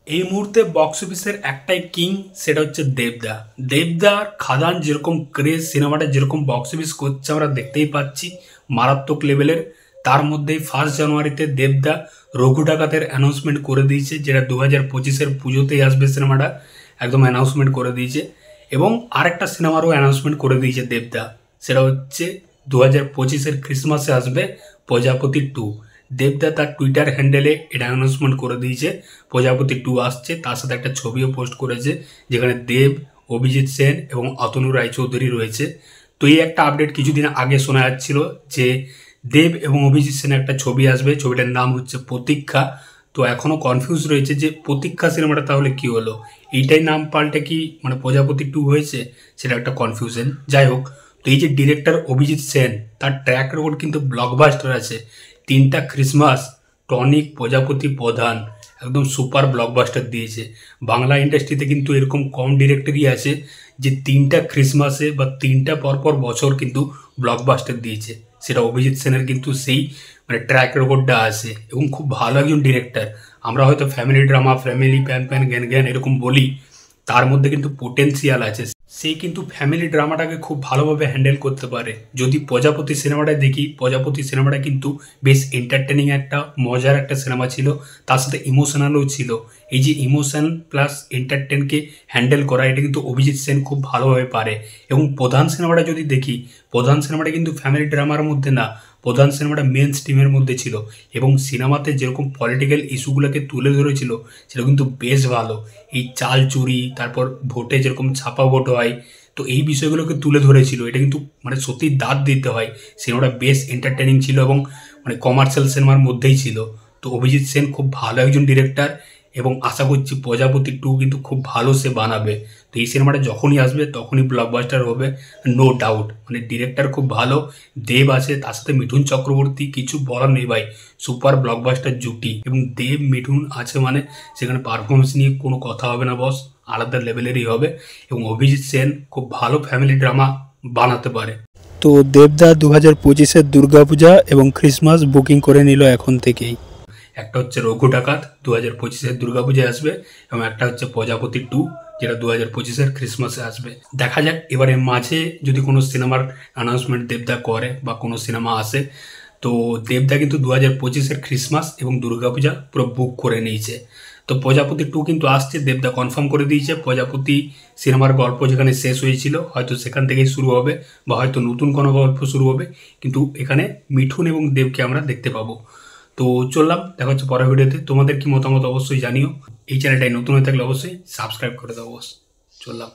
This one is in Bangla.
এই মুহূর্তে বক্স অফিসের একটাই কিং, সেটা হচ্ছে দেবদা। দেবদার খাদান যেরকম ক্রেজ, সিনেমাটা যেরকম বক্স অফিস করছে আমরা দেখতেই পাচ্ছি, মারাত্মক লেভেলের। তার মধ্যেই 1 জানুয়ারিতে দেবদা রঘু ডাকাতের অ্যানাউন্সমেন্ট করে দিয়েছে, যেটা 2025-এর পুজোতেই আসবে সিনেমাটা, একদম অ্যানাউন্সমেন্ট করে দিয়েছে। এবং আরেকটা সিনেমারও অ্যানাউন্সমেন্ট করে দিয়েছে দেবদা, সেটা হচ্ছে 2025-এর ক্রিসমাসে আসবে প্রজাপতি 2। দেবদা তার টুইটার হ্যান্ডেলে এটা অ্যানাউন্সমেন্ট করে দিয়েছে প্রজাপতি 2 আসছে। তার সাথে একটা ছবিও পোস্ট করেছে, যেখানে দেব, অভিজিৎ সেন এবং অতনু রায়চৌধুরী রয়েছে। তো এই একটা আপডেট কিছুদিন আগে শোনা যাচ্ছিল যে দেব এবং অভিজিৎ সেনের একটা ছবি আসবে, ছবিটার নাম হচ্ছে প্রতীক্ষা। তো এখনও কনফিউজ রয়েছে যে প্রতীক্ষা সিনেমাটা তাহলে কি হলো, এইটাই নাম পাল্টে কি মানে প্রজাপতি 2 হয়েছে, সেটা একটা কনফিউশন। যাই হোক, তো এই যে ডিরেক্টর অভিজিৎ সেন, তার ট্র্যাক রেকর্ড কিন্তু ব্লকবাস্টার আছে। 3টা ক্রিসমাস, টনিক, প্রজাপতি, প্রধান, একদম সুপার ব্লকবাস্টার দিয়েছে। বাংলা ইন্ডাস্ট্রিতে কিন্তু এরকম কম ডিরেক্টরই আছে যে 3টা ক্রিসমাসে বা 3টা পরপর বছর কিন্তু ব্লকবাস্টার দিয়েছে। সেটা অভিজিৎ সেনের কিন্তু সেই মানে ট্র্যাক রেকর্ডটা আছে এবং খুব ভালো একজন ডিরেক্টর। আমরা হয়তো family drama, family pan pan জ্ঞান জ্ঞান এরকম বলি, তার মধ্যে কিন্তু পোটেন্সিয়াল আছে। সে কিন্তু ফ্যামিলি ড্রামাটাকে খুব ভালোভাবে হ্যান্ডেল করতে পারে। যদি প্রজাপতি সিনেমাটা দেখি, প্রজাপতি সিনেমাটা কিন্তু বেশ এন্টারটেনিং একটা মজার একটা সিনেমা ছিল, তার সাথে ইমোশনালও ছিল। এই যে ইমোশন প্লাস এন্টারটেনকে হ্যান্ডেল করা, এটা কিন্তু অভিজিৎ সেন খুব ভালোভাবে পারে। এবং প্রধান সিনেমাটা যদি দেখি, প্রধান সিনেমাটা কিন্তু ফ্যামিলি ড্রামার মধ্যে না, প্রধান সিনেমাটা মেন স্ট্রিমের মধ্যে ছিল। এবং সিনেমাতে যেরকম পলিটিক্যাল ইস্যুগুলোকে তুলে ধরেছিল, সেটা কিন্তু বেশ ভালো। এই চাল চুরি, তারপর ভোটে যেরকম ছাপা ভোট হয়, তো এই বিষয়গুলোকে তুলে ধরেছিল। এটা কিন্তু মানে সত্যি দাঁত দিতে হয়, সিনেমাটা বেশ এন্টারটেনিং ছিল এবং মানে কমার্শিয়াল সিনেমার মধ্যেই ছিল। তো অভিজিৎ সেন খুব ভালো একজন ডিরেক্টর এবং আশা করছি প্রজাপতি 2 কিন্তু খুব ভালো সে বানাবে। তো এই সিনেমাটা যখনই আসবে তখনই ব্লকবাস্টার হবে, নো ডাউট। মানে ডিরেক্টর খুব ভালো, দেব আছে, তার সাথে মিঠুন চক্রবর্তী, কিছু বলার নেই ভাই, সুপার ব্লকবাস্টার জুটি। এবং দেব মিঠুন আছে মানে সেখানে পারফরমেন্স নিয়ে কোনো কথা হবে না বস, আলাদা লেভেলেরই হবে। এবং অভিজিৎ সেন খুব ভালো ফ্যামিলি ড্রামা বানাতে পারে। তো দেবদা 2025-এর দুর্গাপূজা এবং ক্রিসমাস বুকিং করে নিল এখন থেকেই। একটা হচ্ছে রঘু ডাকাত 2025-এর দুর্গাপূজায় আসবে, এবং একটা হচ্ছে প্রজাপতি 2, যেটা 2025-এর ক্রিসমাসে আসবে। দেখা যাক এবারে মাঝে যদি কোনো সিনেমার অ্যানাউন্সমেন্ট দেবদা করে বা কোনো সিনেমা আসে। তো দেবদা কিন্তু 2025-এর ক্রিসমাস এবং দুর্গাপূজা পুরো বুক করে নিয়েছে। তো প্রজাপতি 2 কিন্তু আসছে, দেবদা কনফার্ম করে দিয়েছে। প্রজাপতি সিনেমার গল্প যেখানে শেষ হয়েছিল, হয়তো সেখান থেকেই শুরু হবে বা হয়তো নতুন কোনো গল্প শুরু হবে, কিন্তু এখানে মিঠুন এবং দেবকে আমরা দেখতে পাবো। তো চললাম, দেখা হচ্ছে পরের ভিডিওতে। তোমাদের কি মতামত অবশ্যই জানিও। এই চ্যানেলটাই নতুন হয়ে থাকলে অবশ্যই সাবস্ক্রাইব করে দাও বস। চললাম।